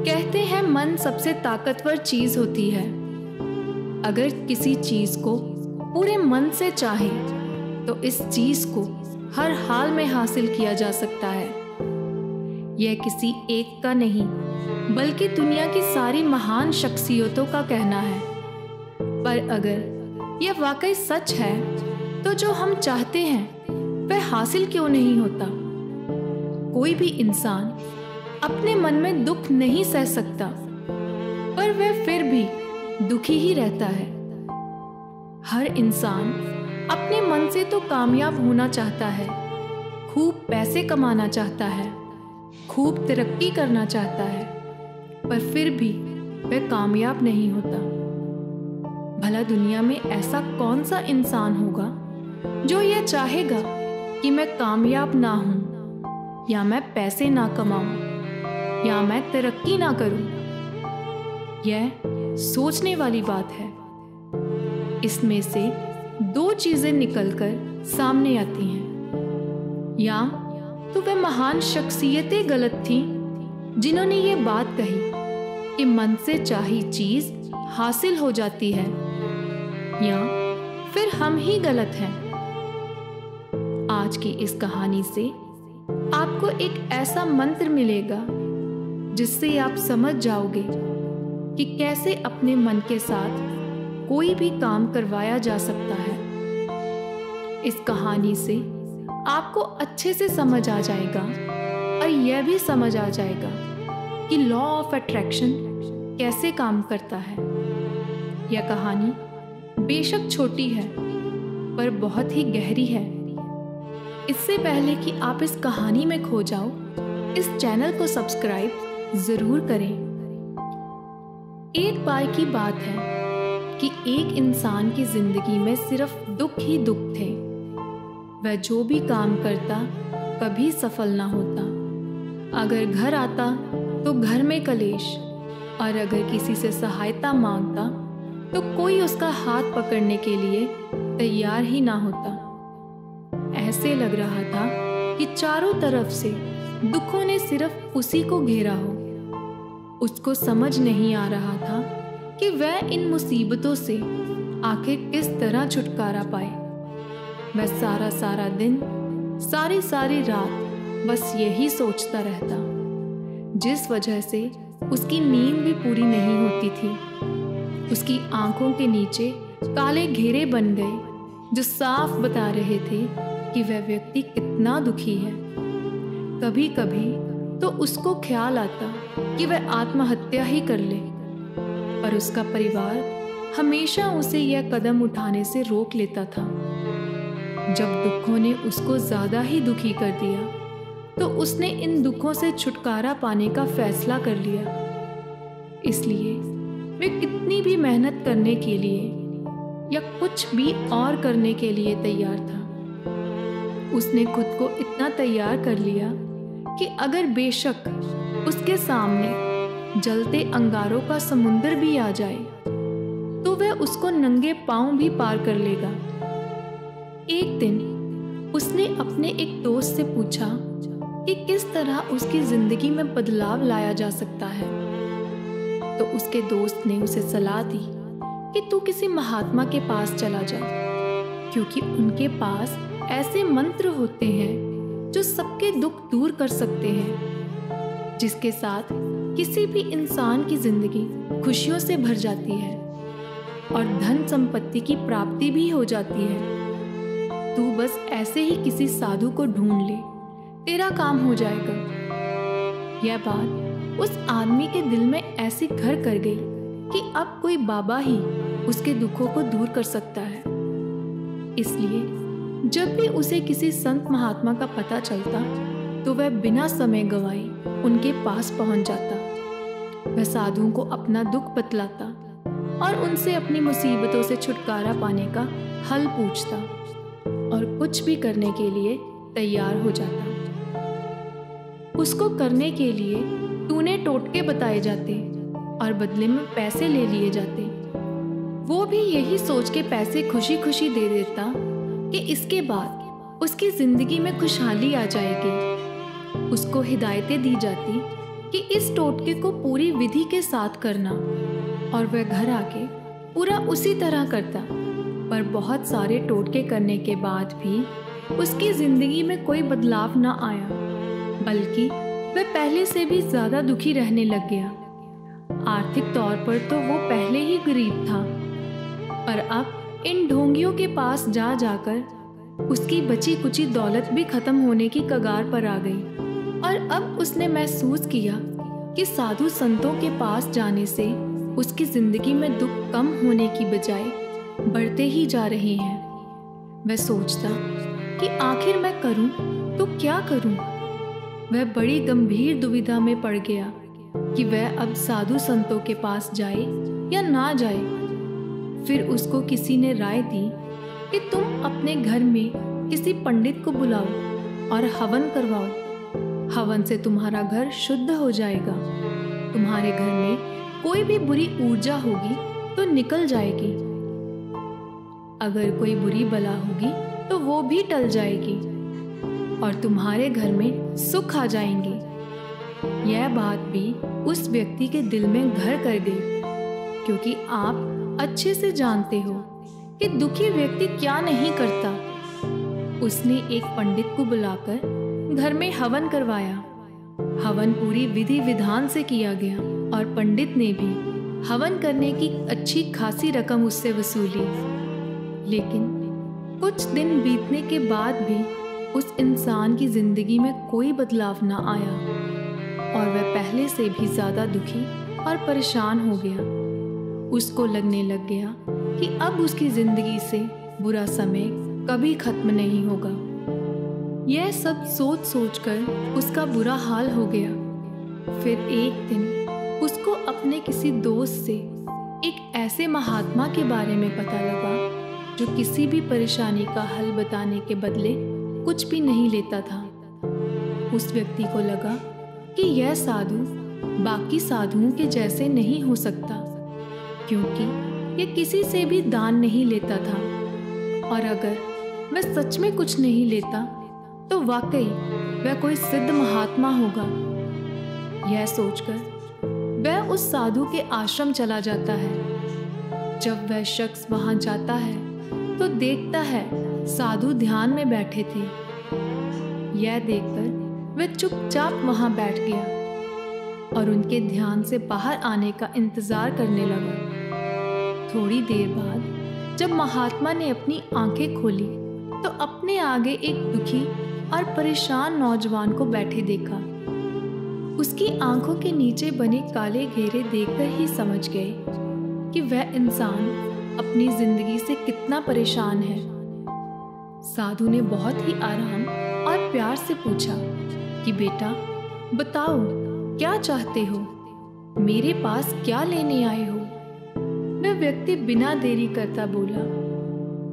कहते हैं मन सबसे ताकतवर चीज होती है। अगर किसी चीज को पूरे मन से चाहे तो इस चीज को हर हाल में हासिल किया जा सकता है। यह किसी एक का नहीं बल्कि दुनिया की सारी महान शख्सियतों का कहना है। पर अगर यह वाकई सच है तो जो हम चाहते हैं वह हासिल क्यों नहीं होता? कोई भी इंसान अपने मन में दुख नहीं सह सकता, पर वह फिर भी दुखी ही रहता है। हर इंसान अपने मन से तो कामयाब होना चाहता है, खूब पैसे कमाना चाहता है, खूब तरक्की करना चाहता है, पर फिर भी वह कामयाब नहीं होता। भला दुनिया में ऐसा कौन सा इंसान होगा जो यह चाहेगा कि मैं कामयाब ना हूं, या मैं पैसे ना कमाऊं, या मैं तरक्की ना करूं? यह सोचने वाली बात है। इसमें से दो चीजें निकलकर सामने आती हैं। या तो वह महान शख्सियतें गलत थीं जिन्होंने ये बात कही कि मन से चाही चीज हासिल हो जाती है, या फिर हम ही गलत हैं। आज की इस कहानी से आपको एक ऐसा मंत्र मिलेगा जिससे आप समझ जाओगे कि कैसे अपने मन के साथ कोई भी काम करवाया जा सकता है। इस कहानी से आपको अच्छे से समझ आ जाएगा और यह भी समझ आ जाएगा कि लॉ ऑफ अट्रैक्शन कैसे काम करता है। यह कहानी बेशक छोटी है पर बहुत ही गहरी है। इससे पहले कि आप इस कहानी में खो जाओ, इस चैनल को सब्सक्राइब जरूर करें। एक बार की बात है कि एक इंसान की जिंदगी में सिर्फ दुख ही दुख थे। वह जो भी काम करता कभी सफल ना होता। अगर घर आता तो घर में कलेश, और अगर किसी से सहायता मांगता तो कोई उसका हाथ पकड़ने के लिए तैयार ही ना होता। ऐसे लग रहा था कि चारों तरफ से दुखों ने सिर्फ उसी को घेरा हो। उसको समझ नहीं आ रहा था कि वह इन मुसीबतों से आखिर किस तरह छुटकारा पाए। वह सारा सारा दिन, सारी सारी रात बस यही सोचता रहता, जिस वजह से उसकी नींद भी पूरी नहीं होती थी। उसकी आंखों के नीचे काले घेरे बन गए जो साफ बता रहे थे कि वह व्यक्ति कितना दुखी है। कभी कभी तो उसको ख्याल आता कि वह आत्महत्या ही कर ले, पर उसका परिवार हमेशा उसे यह कदम उठाने से रोक लेता था। जब दुखों ने उसको ज्यादा ही दुखी कर दिया तो उसने इन दुखों से छुटकारा पाने का फैसला कर लिया। इसलिए वह कितनी भी मेहनत करने के लिए या कुछ भी और करने के लिए तैयार था। उसने खुद को इतना तैयार कर लिया कि अगर बेशक उसके सामने जलते अंगारों का समुंदर भी आ जाए तो वह उसको नंगे पांव भी पार कर लेगा। एक दिन उसने अपने एक दोस्त से पूछा कि किस तरह उसकी जिंदगी में बदलाव लाया जा सकता है। तो उसके दोस्त ने उसे सलाह दी कि तू किसी महात्मा के पास चला जा, क्योंकि उनके पास ऐसे मंत्र होते हैं जो सबके दुख दूर कर सकते हैं, जिसके साथ किसी भी इंसान की जिंदगी खुशियों से भर जाती है और धन संपत्ति की प्राप्ति भी हो जाती है। तू बस ऐसे ही किसी साधु को ढूंढ ले, तेरा काम हो जाएगा। यह बात उस आदमी के दिल में ऐसी घर कर गई कि अब कोई बाबा ही उसके दुखों को दूर कर सकता है। इसलिए जब भी उसे किसी संत महात्मा का पता चलता तो वह बिना समय गवाए उनके पास पहुंच जाता। वह साधुओं को अपना दुख बतलाता और उनसे अपनी मुसीबतों से छुटकारा पाने का हल पूछता और कुछ भी करने के लिए तैयार हो जाता। उसको करने के लिए टूने टोटके बताए जाते और बदले में पैसे ले लिए जाते। वो भी यही सोच के पैसे खुशी खुशी दे देता कि इसके बाद उसकी जिंदगी में खुशहाली आ जाएगी। उसको हिदायतें दी जाती कि इस टोटके को पूरी विधि के साथ करना, और वह घर आके पूरा उसी तरह करता। पर बहुत सारे टोटके करने के बाद भी उसकी जिंदगी में कोई बदलाव न आया, बल्कि वह पहले से भी ज्यादा दुखी रहने लग गया। आर्थिक तौर पर तो वो पहले ही गरीब था, पर अब इन ढोंगियों के पास जा जाकर उसकी बची कुची दौलत भी खत्म होने की कगार पर आ गई। और अब उसने महसूस किया कि साधु संतों के पास जाने से उसकी जिंदगी में दुख कम होने की बजाय बढ़ते ही जा रहे हैं। वह सोचता कि आखिर मैं करूं तो क्या करूं। वह बड़ी गंभीर दुविधा में पड़ गया कि वह अब साधु संतों के पास जाए या ना जाए। फिर उसको किसी ने राय दी कि तुम अपने घर में किसी पंडित को बुलाओ और हवन करवाओ। हवन से तुम्हारा घर शुद्ध हो जाएगा। तुम्हारे घर में कोई भी बुरी ऊर्जा होगी तो निकल जाएगी। अगर कोई बुरी बला होगी तो वो भी टल जाएगी और तुम्हारे घर में सुख आ जाएंगे। यह बात भी उस व्यक्ति के दिल में घर कर गई, क्योंकि आप अच्छे से जानते हो कि दुखी व्यक्ति क्या नहीं करता। उसने एक पंडित को बुलाकर घर में हवन करवाया। हवन पूरी विधि विधान से किया गया और पंडित ने भी हवन करने की अच्छी खासी रकम उससे वसूली। लेकिन कुछ दिन बीतने के बाद भी उस इंसान की जिंदगी में कोई बदलाव न आया और वह पहले से भी ज्यादा दुखी और परेशान हो गया। उसको लगने लग गया कि अब उसकी जिंदगी से बुरा समय कभी खत्म नहीं होगा। यह सब सोच सोचकर उसका बुरा हाल हो गया। फिर एक दिन उसको अपने किसी दोस्त से एक ऐसे महात्मा के बारे में पता लगा जो किसी भी परेशानी का हल बताने के बदले कुछ भी नहीं लेता था। उस व्यक्ति को लगा कि यह साधु बाकी साधुओं के जैसे नहीं हो सकता, क्योंकि यह किसी से भी दान नहीं लेता था, और अगर वह सच में कुछ नहीं लेता तो वाकई वह कोई सिद्ध महात्मा होगा। यह सोचकर वह उस साधु के आश्रम चला जाता है। जब वह शख्स वहां जाता है तो देखता है साधु ध्यान में बैठे थे। यह देखकर वह चुपचाप वहां बैठ गया और उनके ध्यान से बाहर आने का इंतजार करने लगा। थोड़ी देर बाद जब महात्मा ने अपनी आंखें खोली तो अपने आगे एक दुखी और परेशान नौजवान को बैठे देखा। उसकी आंखों के नीचे बने काले घेरे देखकर ही समझ गए कि वह इंसान अपनी जिंदगी से कितना परेशान है। साधु ने बहुत ही आराम और प्यार से पूछा कि बेटा बताओ क्या चाहते हो, मेरे पास क्या लेने आए हो। वह व्यक्ति बिना देरी करता बोला,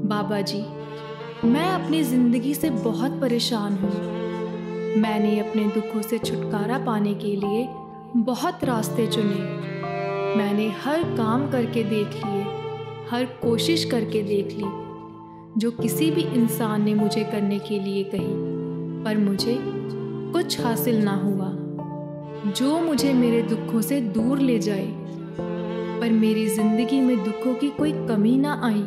बाबा जी मैं अपनी जिंदगी से बहुत परेशान हूँ। मैंने अपने दुखों से छुटकारा पाने के लिए बहुत रास्ते चुने। मैंने हर काम करके देख लिए, हर कोशिश करके देख ली जो किसी भी इंसान ने मुझे करने के लिए कही, पर मुझे कुछ हासिल ना हुआ जो मुझे मेरे दुखों से दूर ले जाए। पर मेरी जिंदगी में दुखों की कोई कमी ना आई।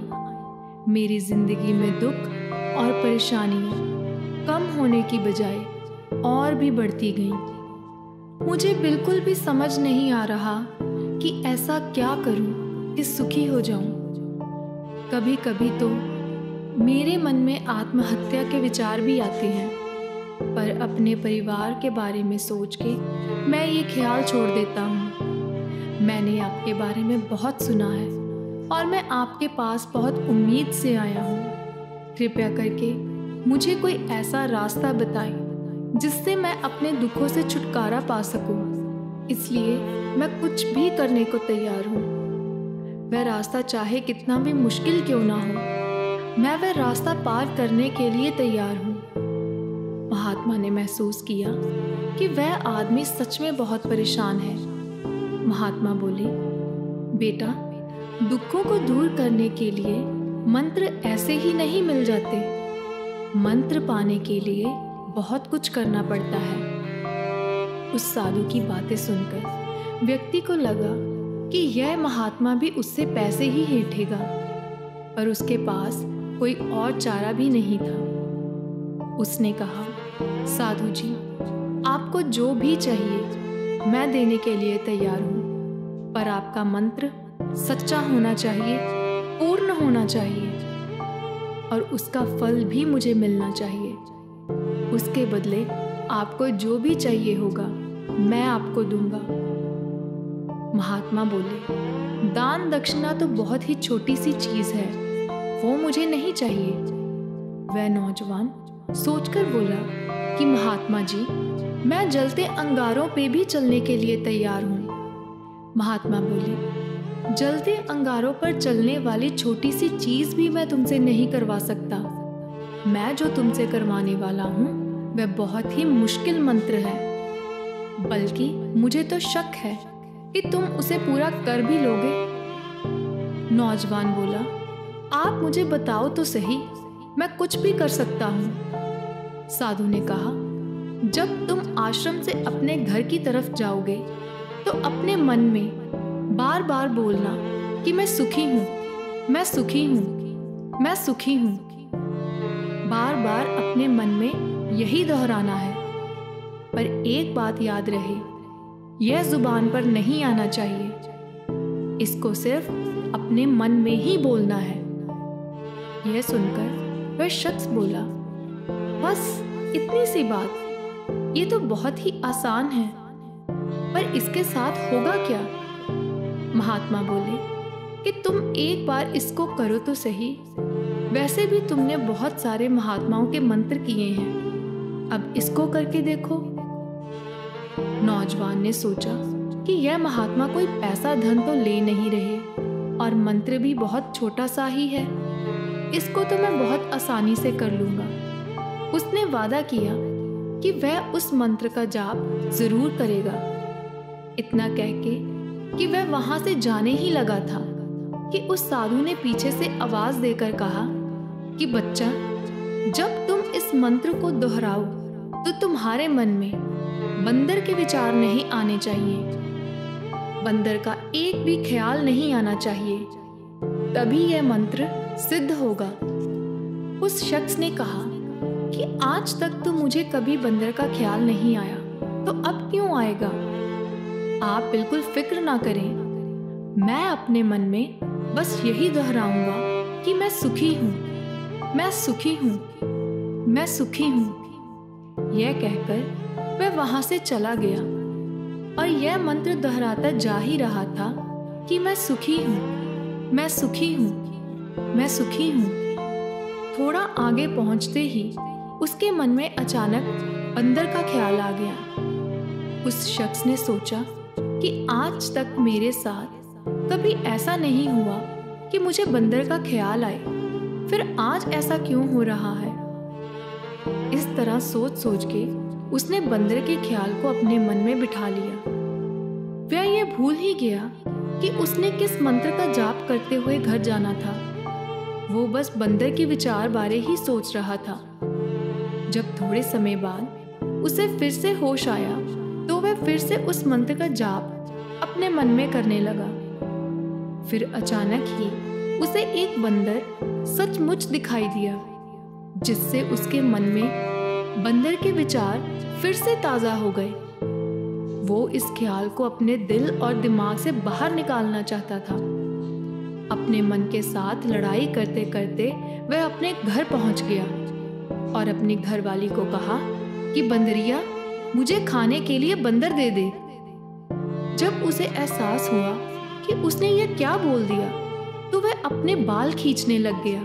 मेरी जिंदगी में दुख और परेशानियां कम होने की बजाय और भी बढ़ती गईं। मुझे बिल्कुल भी समझ नहीं आ रहा कि ऐसा क्या करूं कि सुखी हो जाऊं। कभी कभी तो मेरे मन में आत्महत्या के विचार भी आते हैं, पर अपने परिवार के बारे में सोच के मैं ये ख्याल छोड़ देता हूँ। मैंने आपके बारे में बहुत सुना है और मैं आपके पास बहुत उम्मीद से आया हूँ। कृपया करके मुझे कोई ऐसा रास्ता बताएं जिससे मैं अपने दुखों से छुटकारा पा सकूं। इसलिए मैं कुछ भी करने को तैयार हूँ। वह रास्ता चाहे कितना भी मुश्किल क्यों ना हो, मैं वह रास्ता पार करने के लिए तैयार हूँ। महात्मा ने महसूस किया कि वह आदमी सच में बहुत परेशान है। महात्मा बोले, बेटा दुखों को दूर करने के लिए मंत्र ऐसे ही नहीं मिल जाते। मंत्र पाने के लिए बहुत कुछ करना पड़ता है। उस साधु की बातें सुनकर व्यक्ति को लगा कि यह महात्मा भी उससे पैसे ही हेठेगा, पर उसके पास कोई और चारा भी नहीं था। उसने कहा, साधु जी, आपको जो भी चाहिए मैं देने के लिए तैयार हूँ, पर आपका मंत्र सच्चा होना चाहिए, पूर्ण होना चाहिए, और उसका फल भी मुझे मिलना चाहिए। उसके बदले आपको जो भी चाहिए होगा मैं आपको दूंगा। महात्मा बोले, दान दक्षिणा तो बहुत ही छोटी सी चीज है, वो मुझे नहीं चाहिए। वह नौजवान सोचकर बोला कि महात्मा जी, मैं जलते अंगारों पे भी चलने के लिए तैयार हूँ। महात्मा बोले, जलते अंगारों पर चलने वाली छोटी सी चीज भी मैं तुमसे नहीं करवा सकता। मैं जो तुमसे करवाने वाला हूँ वह बहुत ही मुश्किल मंत्र है, बल्कि मुझे तो शक है कि तुम उसे पूरा कर भी लोगे। नौजवान बोला, आप मुझे बताओ तो सही, मैं कुछ भी कर सकता हूँ। साधु ने कहा, जब तुम आश्रम से अपने घर की तरफ जाओगे तो अपने मन में बार बार बोलना कि मैं सुखी हूँ, मैं सुखी हूँ, मैं सुखी हूँ। बार बार अपने मन में यही दोहराना है। पर एक बात याद रहे, यह जुबान पर नहीं आना चाहिए, इसको सिर्फ अपने मन में ही बोलना है। यह सुनकर वह शख्स बोला, बस इतनी सी बात, ये तो बहुत ही आसान है, पर इसके साथ होगा क्या? महात्मा बोले कि तुम एक बार इसको करो तो सही, वैसे भी तुमने बहुत सारे महात्माओं के मंत्र किए हैं, अब इसको करके देखो। नौजवान ने सोचा कि यह महात्मा कोई पैसा धन तो ले नहीं रहे और मंत्र भी बहुत छोटा सा ही है, इसको तो मैं बहुत आसानी से कर लूंगा। उसने वादा किया कि वह उस मंत्र का जाप जरूर करेगा। इतना कह के कि वह वहां से जाने ही लगा था कि उस साधु ने पीछे से आवाज देकर कहा कि बच्चा, जब तुम इस मंत्र को दोहराओ तो तुम्हारे मन में बंदर के विचार नहीं आने चाहिए, बंदर का एक भी ख्याल नहीं आना चाहिए, तभी यह मंत्र सिद्ध होगा। उस शख्स ने कहा कि आज तक तो मुझे कभी बंदर का ख्याल नहीं आया, तो अब क्यों आएगा? आप बिल्कुल फिक्र ना करें, मैं अपने मन में बस यही दोहराऊंगा कि मैं सुखी हूँ, मैं सुखी हूँ, मैं सुखी हूँ। यह कहकर वह वहां से चला गया और यह मंत्र दोहराता जा ही रहा था कि मैं सुखी हूँ, मैं सुखी हूँ, मैं सुखी हूँ। थोड़ा आगे पहुंचते ही उसके मन में अचानक बंदर का ख्याल आ गया। उस शख्स ने सोचा कि आज तक मेरे साथ कभी ऐसा नहीं हुआ कि मुझे बंदर का ख्याल आए, फिर आज ऐसा क्यों हो रहा है? इस तरह सोच सोच के उसने बंदर के ख्याल को अपने मन में बिठा लिया। वह यह भूल ही गया कि उसने किस मंत्र का जाप करते हुए घर जाना था। वो बस बंदर के विचार बारे ही सोच रहा था। जब थोड़े समय बाद उसे फिर से होश आया तो वह फिर से उस मंत्र का जाप अपने मन में करने लगा। फिर अचानक ही उसे एक बंदर सचमुच दिखाई दिया, जिससे उसके मन में बंदर के विचार फिर से ताजा हो गए। वो इस ख्याल को अपने दिल और दिमाग से बाहर निकालना चाहता था। अपने मन के साथ लड़ाई करते करते वह अपने घर पहुंच गया और अपनी घरवाली को कहा कि बंदरिया, मुझे खाने के लिए बंदर दे दे। जब उसे एहसास हुआ कि उसने यह क्या बोल दिया तो वह अपने बाल खींचने लग गया।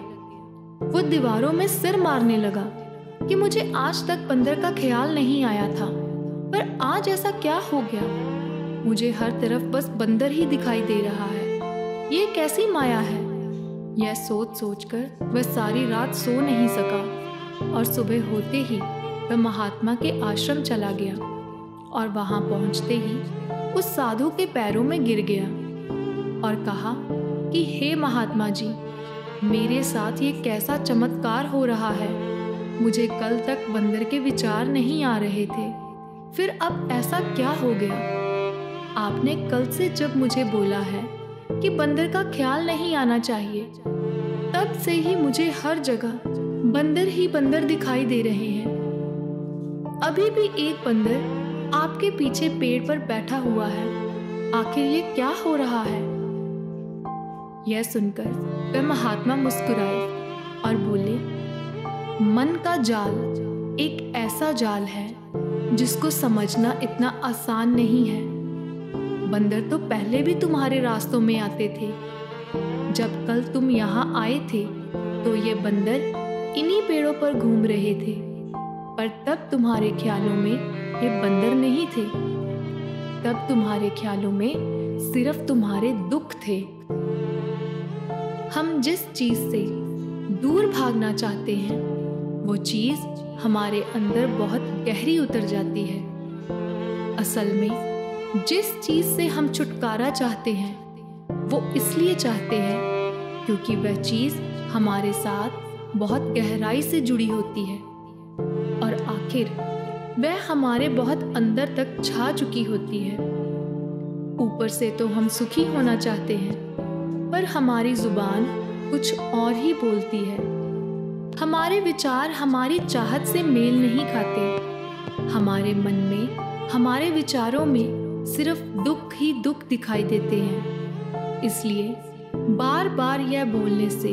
वो दीवारों में सिर मारने लगा कि मुझे आज तक बंदर का ख्याल नहीं आया था, पर आज ऐसा क्या हो गया? मुझे हर तरफ बस बंदर ही दिखाई दे रहा है, ये कैसी माया है? यह सोच सोचकर वह सारी रात सो नहीं सका और सुबह होते ही वह महात्मा के आश्रम चला गया और वहां पहुंचते ही उस साधु के पैरों में गिर गया और कहा कि हे महात्मा जी, मेरे साथ ये कैसा चमत्कार हो रहा है? मुझे कल तक बंदर के विचार नहीं आ रहे थे, फिर अब ऐसा क्या हो गया? आपने कल से जब मुझे बोला है कि बंदर का ख्याल नहीं आना चाहिए, तब से ही मुझे हर जगह बंदर ही बंदर दिखाई दे रहे हैं। अभी भी एक बंदर आपके पीछे पेड़ पर बैठा हुआ है। आखिर ये क्या हो रहा है? यह सुनकर वह महात्मा मुस्कुराए और बोले, मन का जाल एक ऐसा जाल है जिसको समझना इतना आसान नहीं है। बंदर तो पहले भी तुम्हारे रास्तों में आते थे। जब कल तुम यहाँ आए थे तो ये बंदर इन्हीं पेड़ों पर घूम रहे थे, पर तब तुम्हारे ख्यालों में ये बंदर नहीं थे। तब तुम्हारे ख्यालों में सिर्फ तुम्हारे दुख थे। हम जिस चीज से दूर भागना चाहते हैं वो चीज हमारे अंदर बहुत गहरी उतर जाती है। असल में जिस चीज से हम छुटकारा चाहते हैं वो इसलिए चाहते हैं क्योंकि वह चीज हमारे साथ बहुत गहराई से जुड़ी होती है और आखिर वह हमारे बहुत अंदर तक छा चुकी होती है। ऊपर से तो हम सुखी होना चाहते हैं, पर हमारी जुबान कुछ और ही बोलती है। हमारे विचार हमारी चाहत से मेल नहीं खाते। हमारे मन में, हमारे विचारों में सिर्फ दुख ही दुख दिखाई देते हैं। इसलिए बार बार यह बोलने से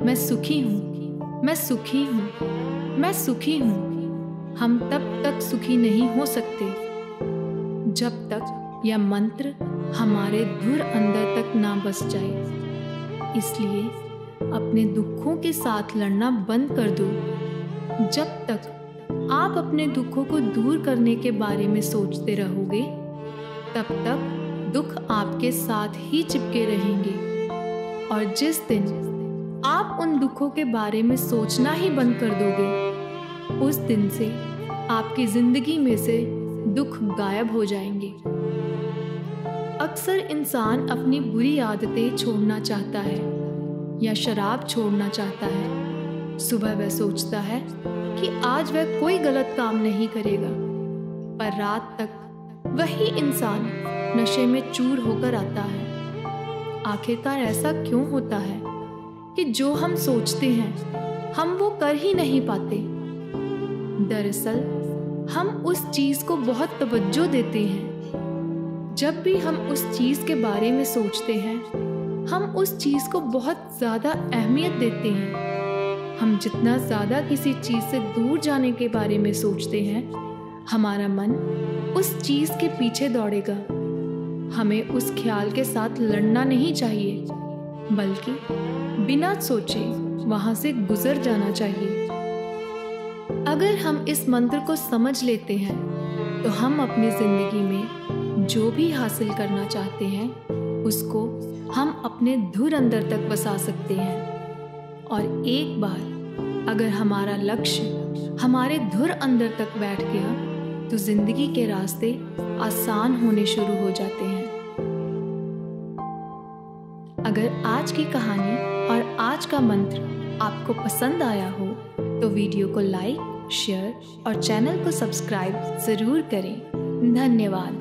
मैं सुखी हूँ, मैं सुखी हूँ, मैं सुखी हूँ, हम तब तक सुखी नहीं हो सकते जब तक यह मंत्र हमारे धुर अंदर तक ना बस जाए। इसलिए अपने दुखों के साथ लड़ना बंद कर दो। जब तक आप अपने दुखों को दूर करने के बारे में सोचते रहोगे, तब तक दुख आपके साथ ही चिपके रहेंगे। और जिस दिन आप उन दुखों के बारे में सोचना ही बंद कर दोगे, उस दिन से आपकी जिंदगी में से दुख गायब हो जाएंगे। अक्सर इंसान अपनी बुरी आदतें छोड़ना चाहता है या शराब छोड़ना चाहता है। सुबह वह सोचता है कि आज वह कोई गलत काम नहीं करेगा, पर रात तक वही इंसान नशे में चूर होकर आता है। आखिरकार ऐसा क्यों होता है कि जो हम सोचते हैं हम वो कर ही नहीं पाते? दरअसल हम उस चीज को बहुत तवज्जो देते हैं। जब भी हम उस चीज के बारे में सोचते हैं, हम उस चीज को बहुत ज्यादा अहमियत देते हैं। हम जितना ज्यादा किसी चीज से दूर जाने के बारे में सोचते हैं, हमारा मन उस चीज के पीछे दौड़ेगा। हमें उस ख्याल के साथ लड़ना नहीं चाहिए, बल्कि बिना सोचे वहां से गुजर जाना चाहिए। अगर हम इस मंत्र को समझ लेते हैं तो हम अपनी जिंदगी में जो भी हासिल करना चाहते हैं उसको हम अपने धुर अंदर तक बसा सकते हैं। और एक बार अगर हमारा लक्ष्य हमारे धुर अंदर तक बैठ गया तो जिंदगी के रास्ते आसान होने शुरू हो जाते हैं। अगर आज की कहानी और आज का मंत्र आपको पसंद आया हो तो वीडियो को लाइक, शेयर और चैनल को सब्सक्राइब जरूर करें। धन्यवाद।